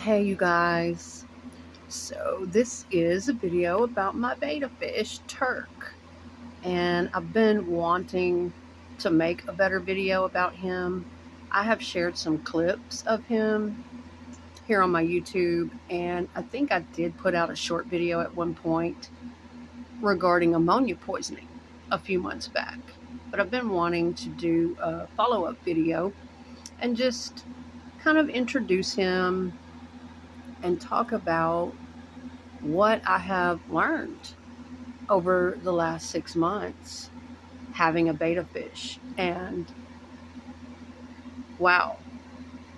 Hey you guys, so this is a video about my betta fish, Turk, and I've been wanting to make a better video about him. I have shared some clips of him here on my YouTube, and I think I did put out a short video at one point regarding ammonia poisoning a few months back, but I've been wanting to do a follow-up video and just kind of introduce him and talk about what I have learned over the last 6 months having a betta fish. And wow,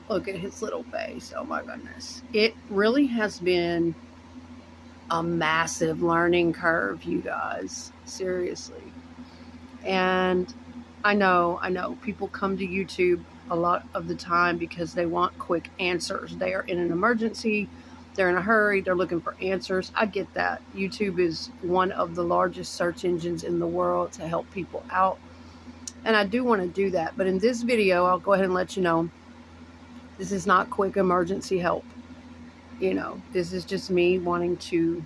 look at his little face. Oh my goodness. It really has been a massive learning curve, you guys. Seriously. And I know people come to YouTube a lot of the time because they want quick answers. They are in an emergency, they're in a hurry, they're looking for answers. I get that. YouTube is one of the largest search engines in the world to help people out, and I do want to do that. But in this video, I'll go ahead and let you know, this is not quick emergency help. This is just me wanting to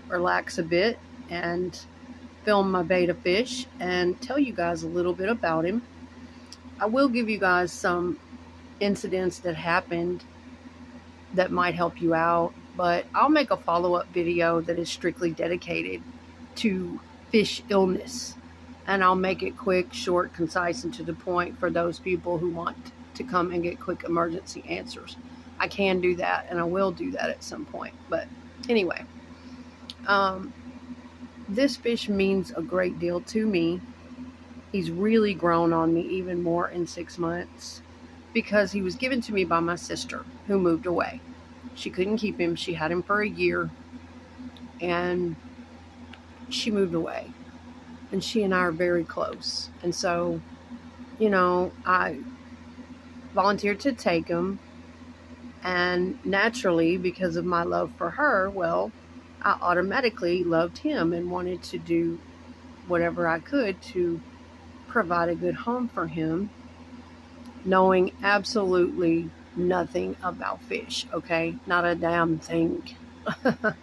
relax a bit and film my betta fish and tell you guys a little bit about him. I will give you guys some incidents that happened that might help you out, but I'll make a follow-up video that is strictly dedicated to fish illness, and I'll make it quick, short, concise, and to the point for those people who want to come and get quick emergency answers. I can do that, and I will do that at some point. But anyway, this fish means a great deal to me. He's really grown on me even more in 6 months because he was given to me by my sister who moved away. She couldn't keep him. She had him for a year and she moved away. And she and I are very close. And so, I volunteered to take him. And naturally, because of my love for her, well, I automatically loved him and wanted to do whatever I could to provide a good home for him, knowing absolutely nothing about fish, okay? Not a damn thing. But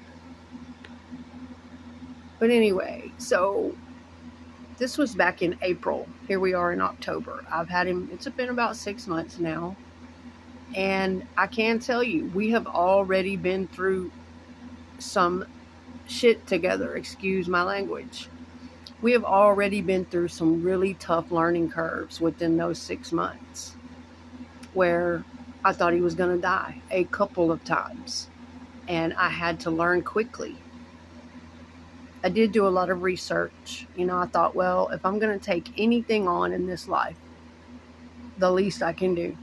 anyway, so this was back in April. Here we are in October. I've had him, it's been about 6 months now. And I can tell you, we have already been through some shit together, excuse my language. We have already been through some really tough learning curves within those 6 months where I thought he was going to die a couple of times, and I had to learn quickly. I did do a lot of research. I thought, well, if I'm going to take anything on in this life, the least I can do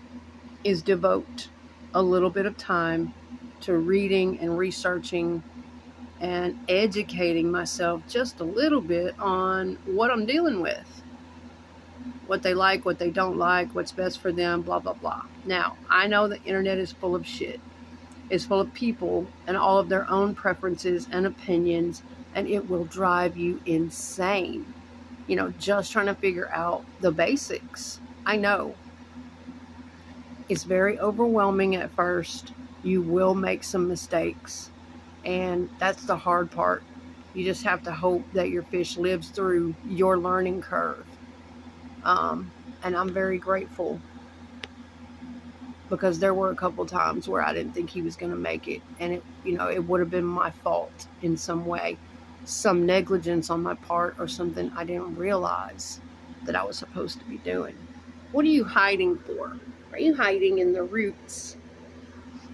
is devote a little bit of time to reading and researching and educating myself just a little bit on what I'm dealing with, what they like, what they don't like, what's best for them, blah, blah, blah. Now, I know the internet is full of shit. It's full of people and all of their own preferences and opinions, and it will drive you insane, just trying to figure out the basics. I know. It's very overwhelming at first. You will make some mistakes. And that's the hard part. You just have to hope that your fish lives through your learning curve. And I'm very grateful because there were a couple times where I didn't think he was going to make it. And it would have been my fault in some way. Some negligence on my part or something I didn't realize that I was supposed to be doing. What are you hiding for? Are you hiding in the roots?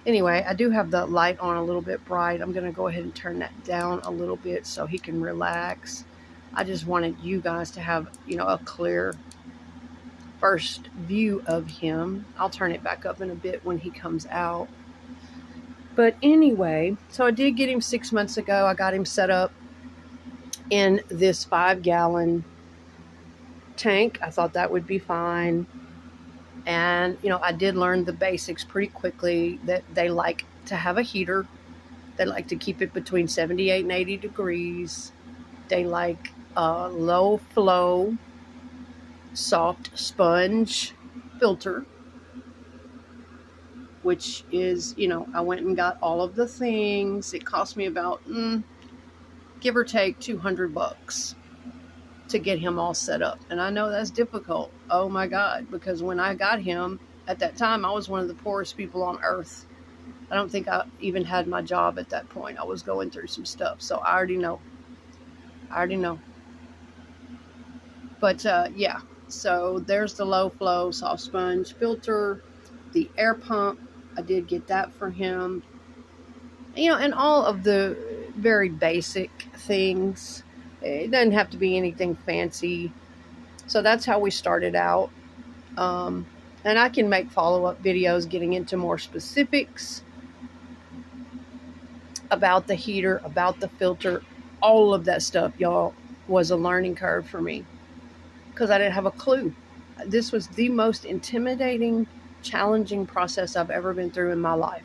Anyway, I do have the light on a little bit bright. I'm going to go ahead and turn that down a little bit so he can relax. I just wanted you guys to have, a clear first view of him. I'll turn it back up in a bit when he comes out. But anyway, so I did get him 6 months ago. I got him set up in this 5-gallon tank. I thought that would be fine. And, I did learn the basics pretty quickly, that they like to have a heater. They like to keep it between 78 and 80 degrees. They like a low flow, soft sponge filter which is, I went and got all of the things. It cost me about, give or take, $200 to get him all set up. And I know that's difficult. Oh my God. Because when I got him at that time, I was one of the poorest people on earth. I don't think I even had my job at that point. I was going through some stuff. So I already know. But yeah, so there's the low flow soft sponge filter, the air pump. I did get that for him. And all of the very basic things. It doesn't have to be anything fancy. So that's how we started out. And I can make follow-up videos getting into more specifics about the heater, about the filter. All of that stuff, y'all, was a learning curve for me because I didn't have a clue. This was the most intimidating, challenging process I've ever been through in my life,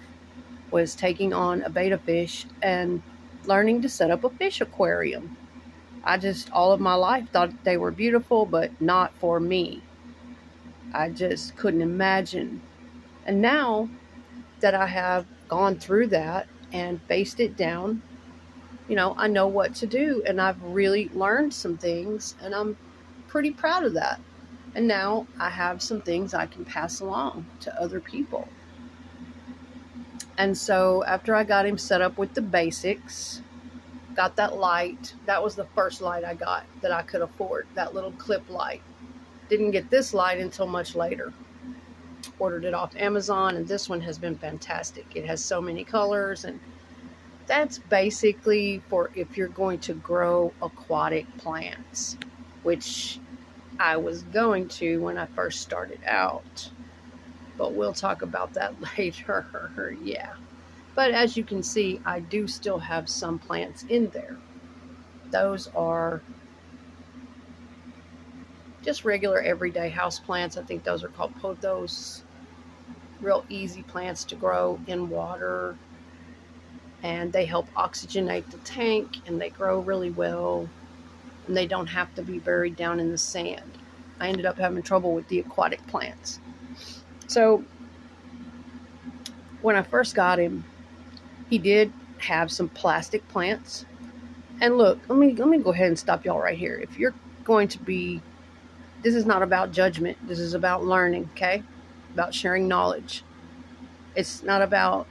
was taking on a betta fish and learning to set up a fish aquarium. I just, all of my life, thought they were beautiful, but not for me. I just couldn't imagine. And now that I have gone through that and faced it down, I know what to do, and I've really learned some things, and I'm pretty proud of that. And now I have some things I can pass along to other people. And so after I got him set up with the basics, got that light. That was the first light I got that I could afford, that little clip light. Didn't get this light until much later. Ordered it off Amazon, and this one has been fantastic. It has so many colors, and that's basically for if you're going to grow aquatic plants, which I was going to when I first started out. But we'll talk about that later. Yeah. But as you can see, I do still have some plants in there. Those are just regular everyday house plants. I think those are called pothos. Real easy plants to grow in water. And they help oxygenate the tank, and they grow really well. And they don't have to be buried down in the sand. I ended up having trouble with the aquatic plants. So when I first got him, he did have some plastic plants. And look, let me go ahead and stop y'all right here. If you're going to be, this is not about judgment. This is about learning, okay? About sharing knowledge. It's not about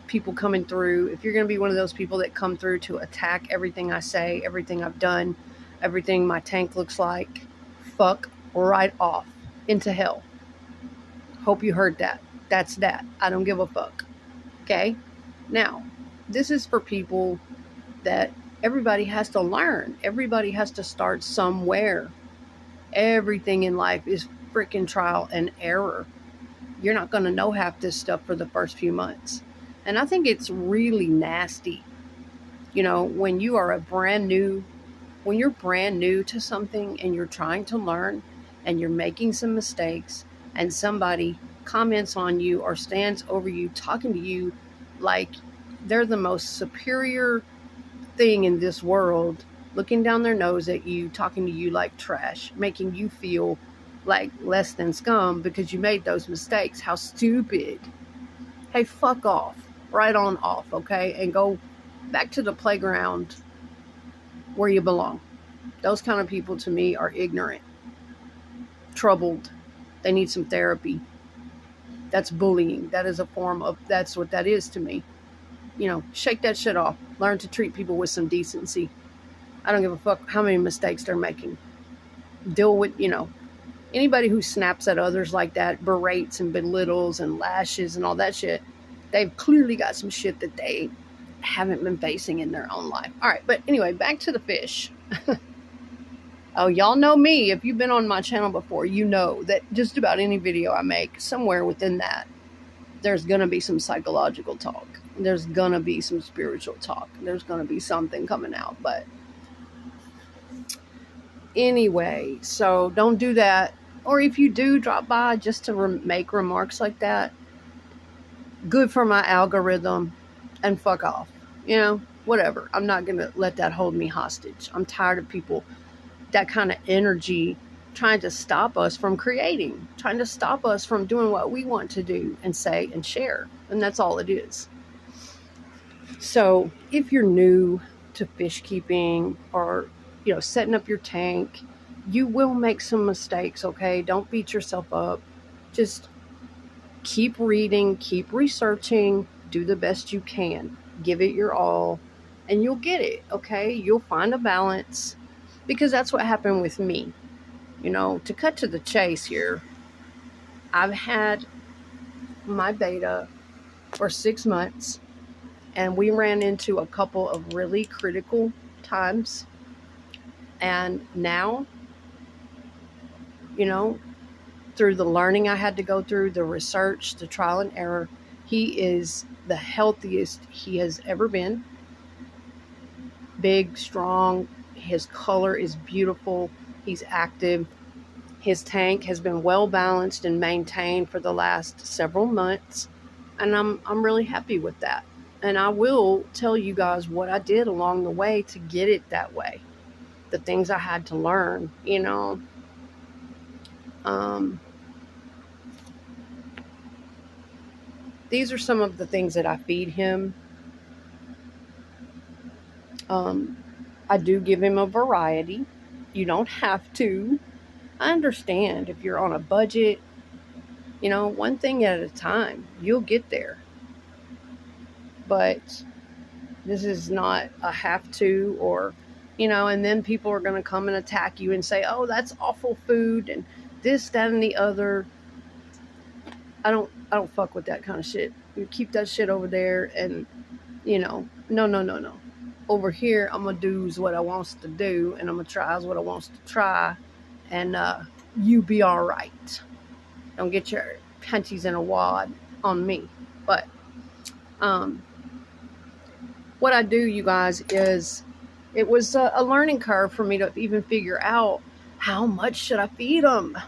people coming through. If you're going to be one of those people that come through to attack everything I say, everything I've done, everything my tank looks like, fuck right off into hell. Hope you heard that. That's that. I don't give a fuck. Okay? Now, this is for people that everybody has to learn. Everybody has to start somewhere. Everything in life is freaking trial and error. You're not going to know half this stuff for the first few months. And I think it's really nasty. When you are when you're brand new to something and you're trying to learn and you're making some mistakes and somebody comments on you or stands over you talking to you like they're the most superior thing in this world, looking down their nose at you, talking to you like trash, making you feel like less than scum because you made those mistakes. How stupid. Hey, fuck off. Right on off, okay? And go back to the playground where you belong. Those kind of people, to me, are ignorant, troubled. They need some therapy. That's bullying. That is a form of, that's what that is to me. Shake that shit off. Learn to treat people with some decency. I don't give a fuck how many mistakes they're making. Deal with, anybody who snaps at others like that, berates and belittles and lashes and all that shit, they've clearly got some shit that they haven't been facing in their own life. All right, but anyway, back to the fish. Oh, y'all know me. If you've been on my channel before, you know that just about any video I make, somewhere within that, there's going to be some psychological talk. There's going to be some spiritual talk. There's going to be something coming out. But anyway, so don't do that. Or if you do drop by just to make remarks like that, good for my algorithm, and fuck off. Whatever. I'm not going to let that hold me hostage. I'm tired of people, that kind of energy trying to stop us from creating, trying to stop us from doing what we want to do and say and share. And that's all it is. So if you're new to fish keeping or, setting up your tank, you will make some mistakes, okay? Don't beat yourself up. Just keep reading, keep researching, do the best you can. Give it your all, and you'll get it, okay? You'll find a balance, because that's what happened with me. To cut to the chase here, I've had my Betta for 6 months, and we ran into a couple of really critical times. And now, through the learning I had to go through, the research, the trial and error, he is the healthiest he has ever been. Big, strong. His color is beautiful. He's active. His tank has been well balanced and maintained for the last several months, and I'm really happy with that. And I will tell you guys what I did along the way to get it that way. The things I had to learn, These are some of the things that I feed him. I do give him a variety. You don't have to. I understand if you're on a budget, one thing at a time. You'll get there. But this is not a have to, or, and then people are going to come and attack you and say, oh, that's awful food and this, that, and the other. I don't fuck with that kind of shit. You keep that shit over there, and, no. Over here, I'm going to do what I wants to do, and I'm going to try what I wants to try, and you be all right. Don't get your panties in a wad on me. But what I do, you guys, is it was a learning curve for me to even figure out how much should I feed him.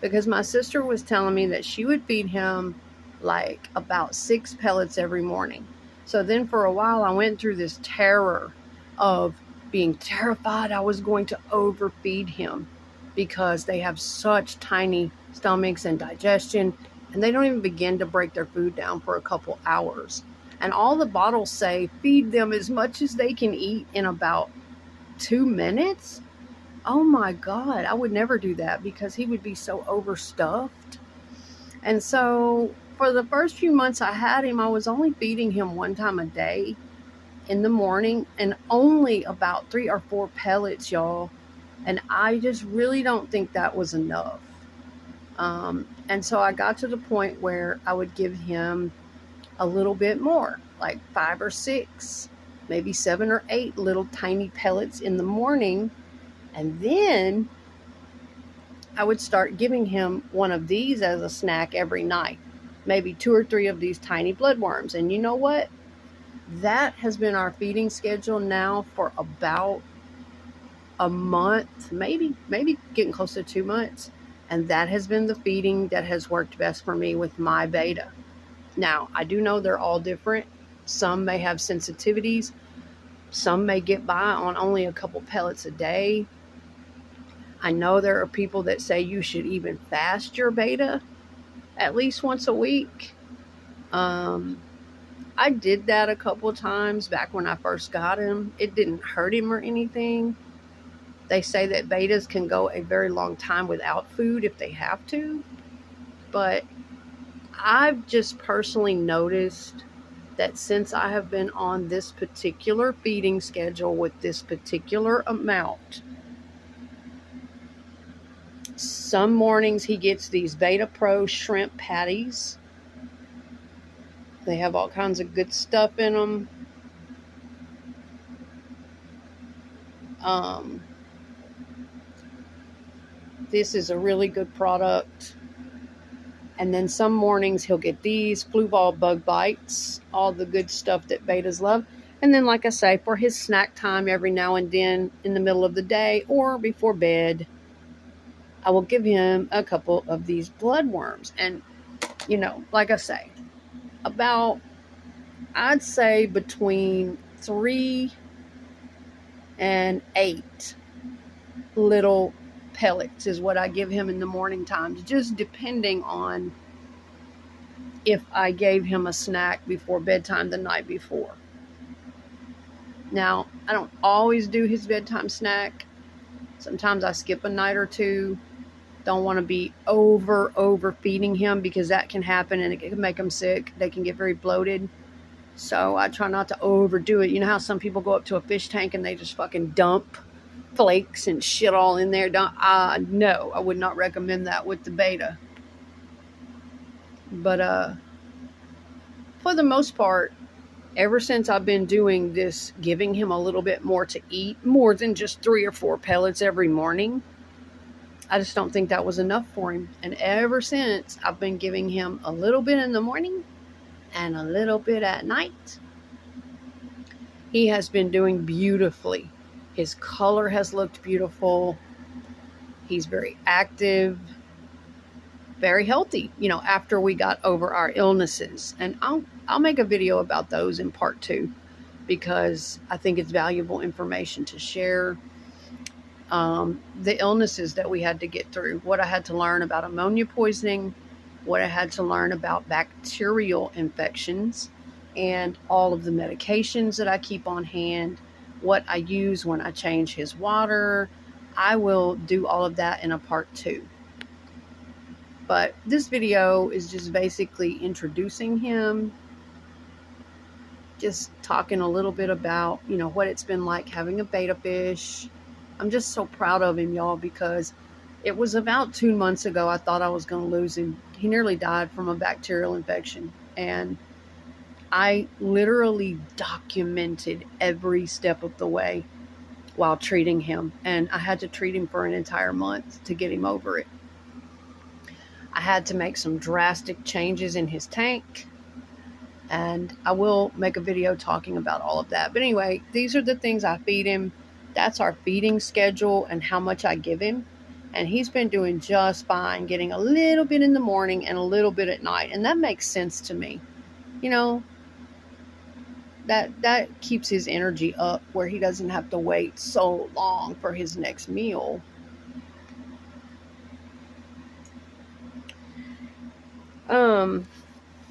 Because my sister was telling me that she would feed him like about 6 pellets every morning. So then for a while I went through this terror of being terrified I was going to overfeed him, because they have such tiny stomachs and digestion, and they don't even begin to break their food down for a couple hours. And all the bottles say feed them as much as they can eat in about 2 minutes. Oh my God, I would never do that, because he would be so overstuffed. And so for the first few months I had him, I was only feeding him 1 time a day in the morning, and only about 3 or 4 pellets, y'all. And I just really don't think that was enough. And so I got to the point where I would give him a little bit more, like 5 or 6, maybe 7 or 8 little tiny pellets in the morning. And then I would start giving him one of these as a snack every night, maybe 2 or 3 of these tiny bloodworms. And you know what? That has been our feeding schedule now for about a month, maybe getting close to 2 months. And that has been the feeding that has worked best for me with my Betta. Now, I do know they're all different. Some may have sensitivities. Some may get by on only a couple pellets a day. I know there are people that say you should even fast your Betta at least once a week. I did that a couple of times back when I first got him. It didn't hurt him or anything. They say that Bettas can go a very long time without food if they have to. But I've just personally noticed that since I have been on this particular feeding schedule with this particular amount, some mornings he gets these Betta Pro shrimp patties. They have all kinds of good stuff in them. This is a really good product. And then some mornings he'll get these Flu Ball Bug Bites, all the good stuff that Bettas love. And then, like I say, for his snack time every now and then in the middle of the day or before bed, I will give him a couple of these bloodworms. And, like I say, I'd say between 3 and 8 little pellets is what I give him in the morning times, just depending on if I gave him a snack before bedtime the night before. Now, I don't always do his bedtime snack. Sometimes I skip a night or two. Don't want to be overfeeding him, because that can happen and it can make them sick. They can get very bloated. So I try not to overdo it. You know how some people go up to a fish tank and they just fucking dump flakes and shit all in there? No, I would not recommend that with the Betta. But for the most part, ever since I've been doing this, giving him a little bit more to eat, more than just 3 or 4 pellets every morning, I just don't think that was enough for him. And ever since, I've been giving him a little bit in the morning and a little bit at night. He has been doing beautifully. His color has looked beautiful. He's very active, very healthy, after we got over our illnesses. And I'll make a video about those in part 2, because I think it's valuable information to share. The illnesses that we had to get through, what I had to learn about ammonia poisoning, what I had to learn about bacterial infections, and all of the medications that I keep on hand, what I use when I change his water. I will do all of that in a part 2. But this video is just basically introducing him, just talking a little bit about, what it's been like having a betta fish. I'm just so proud of him, y'all, because it was about 2 months ago I thought I was going to lose him. He nearly died from a bacterial infection. And I literally documented every step of the way while treating him. And I had to treat him for an entire month to get him over it. I had to make some drastic changes in his tank, and I will make a video talking about all of that. But anyway, these are the things I feed him. That's our feeding schedule and how much I give him. And he's been doing just fine, getting a little bit in the morning and a little bit at night. And that makes sense to me. That keeps his energy up, where he doesn't have to wait so long for his next meal.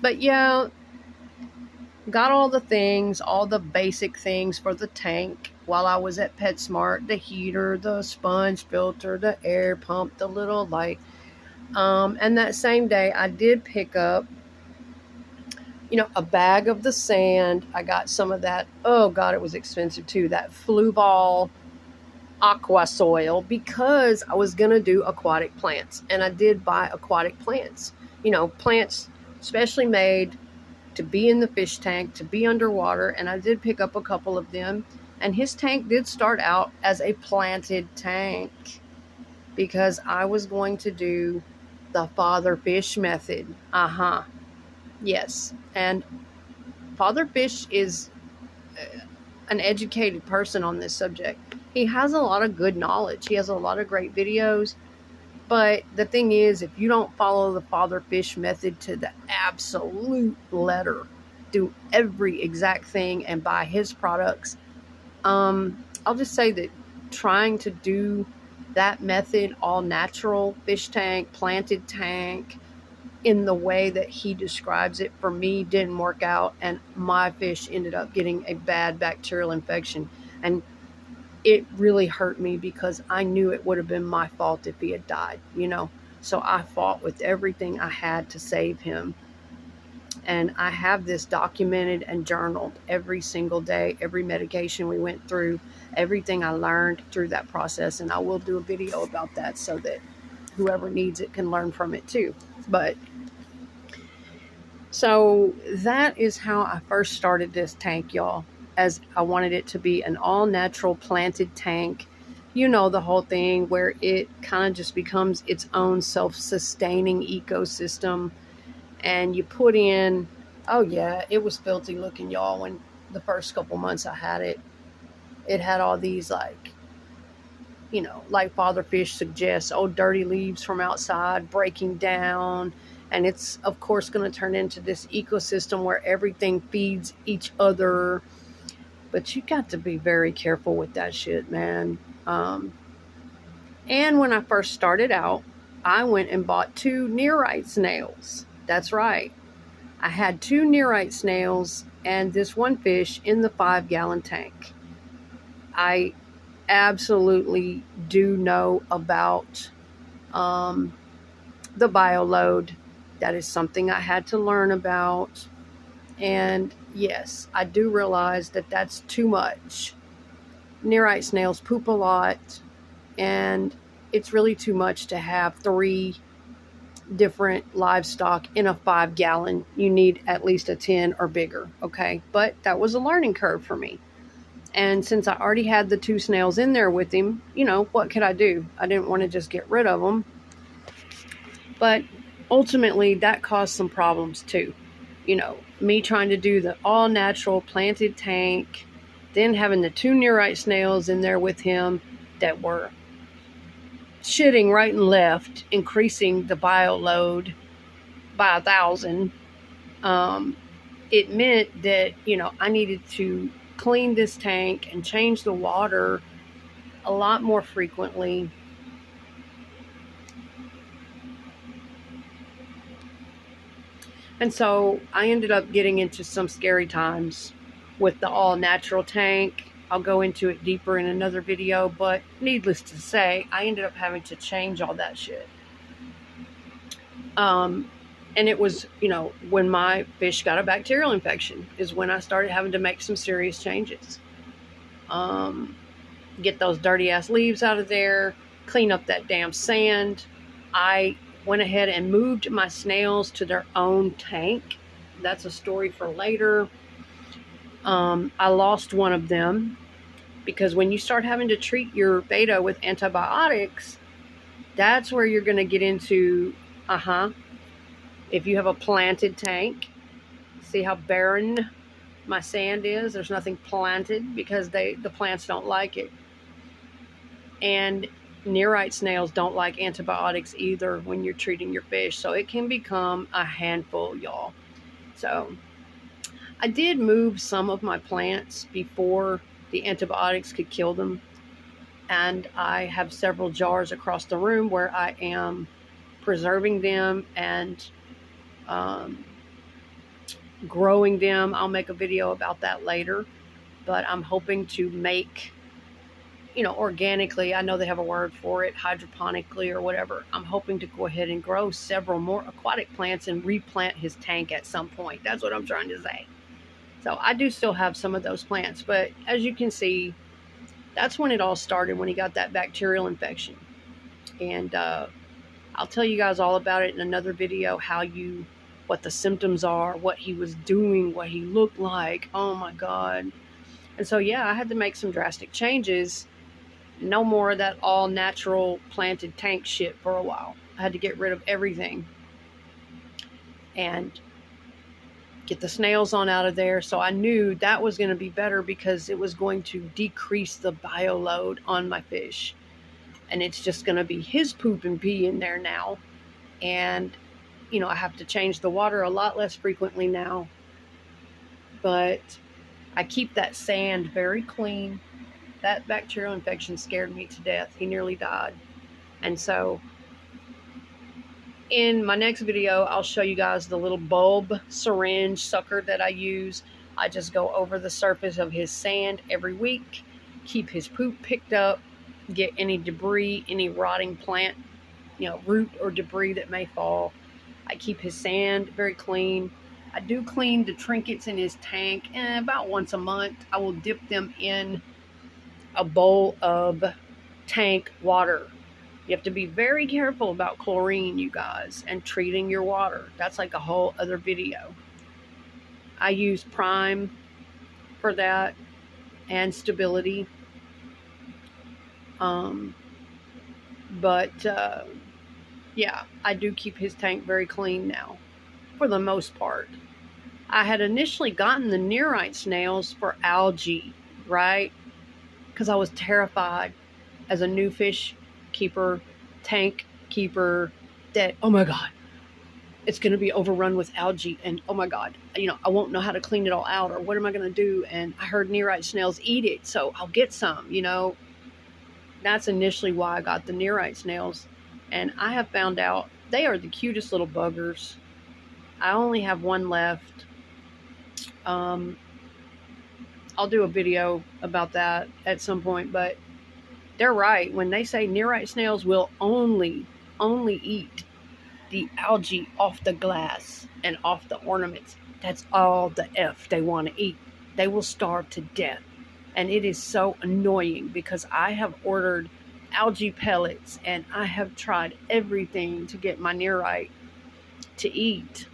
But yeah, got all the things, all the basic things for the tank while I was at PetSmart: the heater, the sponge filter, the air pump, the little light. And that same day I did pick up, a bag of the sand. I got some of that. Oh God, it was expensive too. That Fluval aqua soil, because I was going to do aquatic plants. And I did buy aquatic plants, plants specially made to be in the fish tank, to be underwater. And I did pick up a couple of them. And his tank did start out as a planted tank, because I was going to do the father fish method. Yes. And Father Fish is an educated person on this subject. He has a lot of good knowledge. He has a lot of great videos. But the thing is, if you don't follow the Father Fish method to the absolute letter, do every exact thing and buy his products, I'll just say that trying to do that method, all natural fish tank, planted tank, in the way that he describes it, for me, didn't work out. And my fish ended up getting a bad bacterial infection. And it really hurt me, because I knew it would have been my fault if he had died, So I fought with everything I had to save him. And I have this documented and journaled every single day, every medication we went through, everything I learned through that process. And I will do a video about that so that whoever needs it can learn from it too. But so that is how I first started this tank, y'all, as I wanted it to be an all-natural planted tank. The whole thing where it kind of just becomes its own self-sustaining ecosystem. And you put in, oh yeah, it was filthy looking, y'all, when the first couple months I had it. It had all these, like Father Fish suggests, dirty leaves from outside breaking down. And it's, of course, going to turn into this ecosystem where everything feeds each other. But you got to be very careful with that shit, man. And when I first started out, I went and bought 2 nearite snails. That's right. I had 2 nearite snails and this one fish in the 5-gallon tank. I absolutely do know about the bioload. That is something I had to learn about. And yes, I do realize that that's too much. Nearite snails poop a lot, and it's really too much to have 3 different livestock in a 5-gallon. You need at least a 10 or bigger, okay? But that was a learning curve for me. And since I already had the 2 snails in there with him, what could I do? I didn't want to just get rid of them. But ultimately, that caused some problems too. Me trying to do the all-natural planted tank, then having the 2 nearite snails in there with him that were shitting right and left, increasing the bio load by 1,000. It meant that, I needed to clean this tank and change the water a lot more frequently. And so I ended up getting into some scary times with the all-natural tank. I'll go into it deeper in another video, but needless to say, I ended up having to change all that shit. And it was, when my fish got a bacterial infection is when I started having to make some serious changes. Get those dirty ass leaves out of there, clean up that damn sand. I went ahead and moved my snails to their own tank. That's a story for later. I lost one of them because when you start having to treat your betta with antibiotics, that's where you're going to get into, if you have a planted tank, see how barren my sand is? There's nothing planted because the plants don't like it. And nearite snails don't like antibiotics either when you're treating your fish. So it can become a handful, y'all. So I did move some of my plants before the antibiotics could kill them. And I have several jars across the room where I am preserving them and growing them. I'll make a video about that later. But I'm hoping to make, organically, I know they have a word for it, hydroponically or whatever. I'm hoping to go ahead and grow several more aquatic plants and replant his tank at some point. That's what I'm trying to say. So I do still have some of those plants, but as you can see, that's when it all started, when he got that bacterial infection. And I'll tell you guys all about it in another video, what the symptoms are, what he was doing, what he looked like. Oh my God. And so, yeah, I had to make some drastic changes. No more of that all natural planted tank shit for a while. I had to get rid of everything and get the snails on out of there. So I knew that was going to be better because it was going to decrease the bio load on my fish. And it's just going to be his poop and pee in there now. And, I have to change the water a lot less frequently now. But I keep that sand very clean. That bacterial infection scared me to death. He nearly died. And so in my next video, I'll show you guys the little bulb syringe sucker that I use. I just go over the surface of his sand every week, keep his poop picked up, get any debris, any rotting plant, root or debris that may fall. I keep his sand very clean. I do clean the trinkets in his tank about once a month. I will dip them in a bowl of tank water. You have to be very careful about chlorine, you guys, and treating your water. That's like a whole other video. I use Prime for that and Stability. Yeah, I do keep his tank very clean now, for the most part. I had initially gotten the nearite snails for algae, right? Because I was terrified as a new fish keeper, tank keeper, that, oh my God, it's going to be overrun with algae. And oh my God, I won't know how to clean it all out, or what am I going to do? And I heard nearite snails eat it, so I'll get some, that's initially why I got the nearite snails. And I have found out they are the cutest little buggers. I only have one left. I'll do a video about that at some point, but they're right when they say nearite snails will only eat the algae off the glass and off the ornaments. That's all the F they want to eat. They will starve to death. And it is so annoying because I have ordered algae pellets and I have tried everything to get my nearite to eat.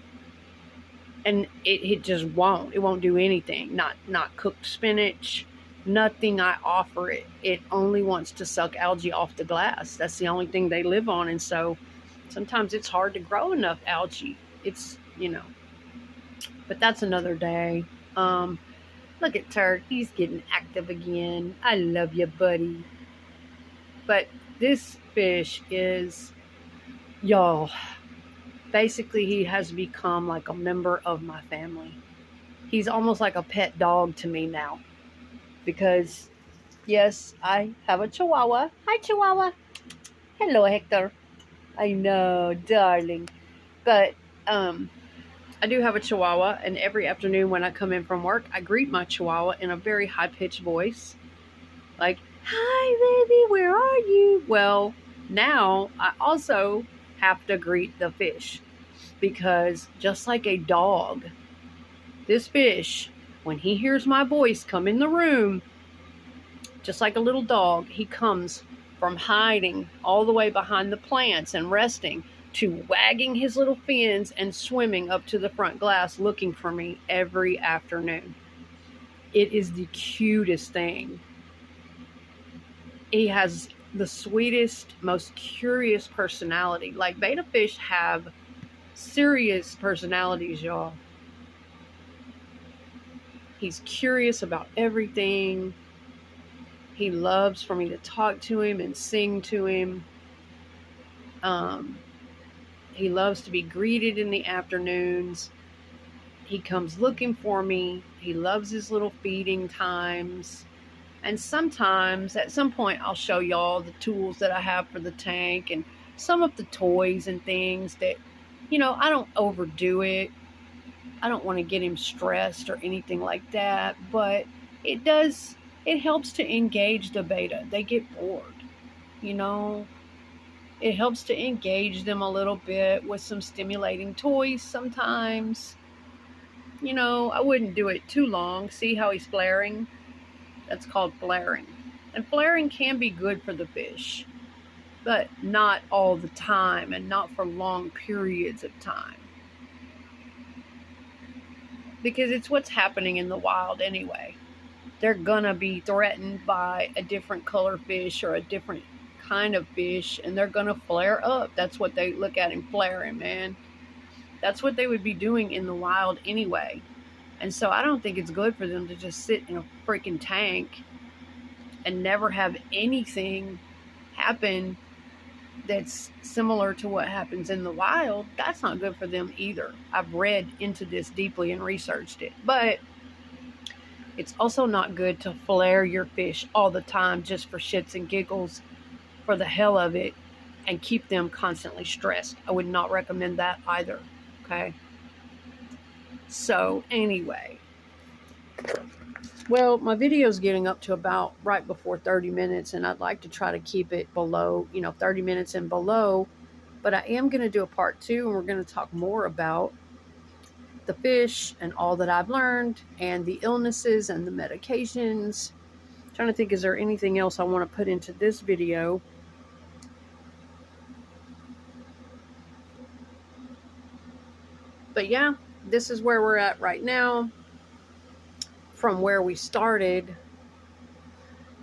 And it just won't. It won't do anything. Not cooked spinach, nothing I offer it. It only wants to suck algae off the glass. That's the only thing they live on. And so sometimes it's hard to grow enough algae. It's, but that's another day. Look at Turk. He's getting active again. I love you, buddy. But this fish is, y'all, basically he has become like a member of my family. He's almost like a pet dog to me now. Because, yes, I have a Chihuahua. Hi, Chihuahua. Hello, Hector. I know, darling. But I do have a Chihuahua, and every afternoon when I come in from work, I greet my Chihuahua in a very high-pitched voice. Like, hi, baby, where are you? Well, now I also have to greet the fish. Because just like a dog, this fish, when he hears my voice come in the room, just like a little dog, he comes from hiding all the way behind the plants and resting to wagging his little fins and swimming up to the front glass looking for me every afternoon. It is the cutest thing. He has the sweetest, most curious personality. Like, betta fish have serious personalities, y'all. He's curious about everything. He loves for me to talk to him and sing to him. He loves to be greeted in the afternoons. He comes looking for me. He loves his little feeding times. And sometimes, at some point, I'll show y'all the tools that I have for the tank and some of the toys and things that, I don't overdo it. I don't want to get him stressed or anything like that, but it helps to engage the betta. They get bored, It helps to engage them a little bit with some stimulating toys sometimes. I wouldn't do it too long. See how he's flaring? That's called flaring. And flaring can be good for the fish, but not all the time and not for long periods of time. Because it's what's happening in the wild anyway. They're gonna be threatened by a different color fish or a different kind of fish, and they're gonna flare up. That's what they look at in flaring, man. That's what they would be doing in the wild anyway. And so I don't think it's good for them to just sit in a freaking tank and never have anything happen that's similar to what happens in the wild. That's not good for them either. I've read into this deeply and researched it. But it's also not good to flare your fish all the time just for shits and giggles, for the hell of it, and keep them constantly stressed. I would not recommend that either, okay? So, anyway. Well, my video is getting up to about right before 30 minutes, and I'd like to try to keep it below, 30 minutes and below. But I am going to do a part 2, and we're going to talk more about the fish and all that I've learned, and the illnesses and the medications. I'm trying to think, is there anything else I want to put into this video? But yeah, this is where we're at right now, from where we started.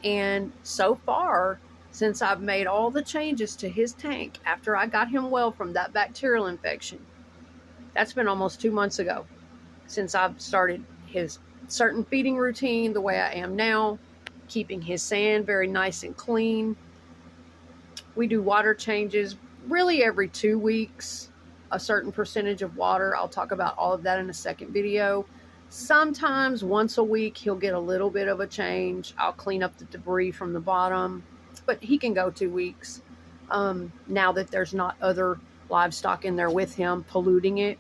And so far, since I've made all the changes to his tank after I got him well from that bacterial infection, that's been almost 2 months ago since I've started his certain feeding routine the way I am now, keeping his sand very nice and clean. We do water changes really every 2 weeks, a certain percentage of water. I'll talk about all of that in a second video. Sometimes once a week, he'll get a little bit of a change. I'll clean up the debris from the bottom. but he can go 2 weeks now that there's not other livestock in there with him polluting it.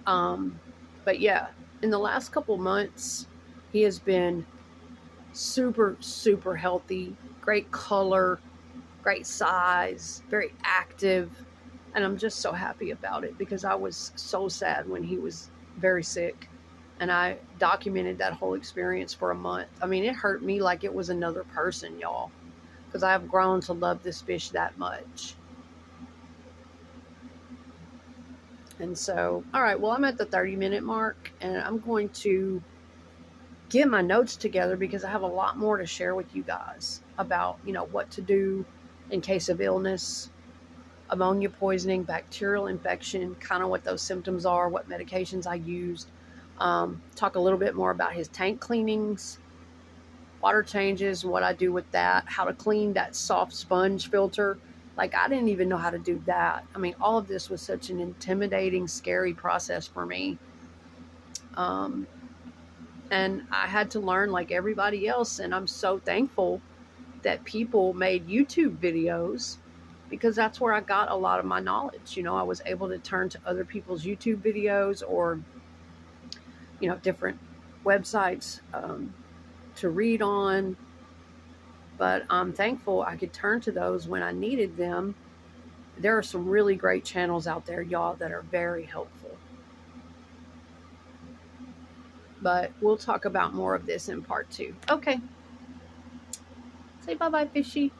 But yeah, in the last couple months, he has been super, super healthy, great color, great size, very active. And I'm just so happy about it because I was so sad when he was very sick. And I documented that whole experience for a month. I mean, it hurt me like it was another person, y'all, because I have grown to love this fish that much. And so, all right, well, I'm at the 30-minute mark, and I'm going to get my notes together because I have a lot more to share with you guys about, what to do in case of illness, ammonia poisoning, bacterial infection, kind of what those symptoms are, what medications I used. Talk a little bit more about his tank cleanings, water changes, what I do with that, how to clean that soft sponge filter. Like, I didn't even know how to do that. I mean, all of this was such an intimidating, scary process for me. And I had to learn like everybody else. And I'm so thankful that people made YouTube videos because that's where I got a lot of my knowledge. I was able to turn to other people's YouTube videos or, different websites to read on. But I'm thankful I could turn to those when I needed them. There are some really great channels out there, y'all, that are very helpful. But we'll talk about more of this in part 2. Okay. Say bye-bye, Fishie.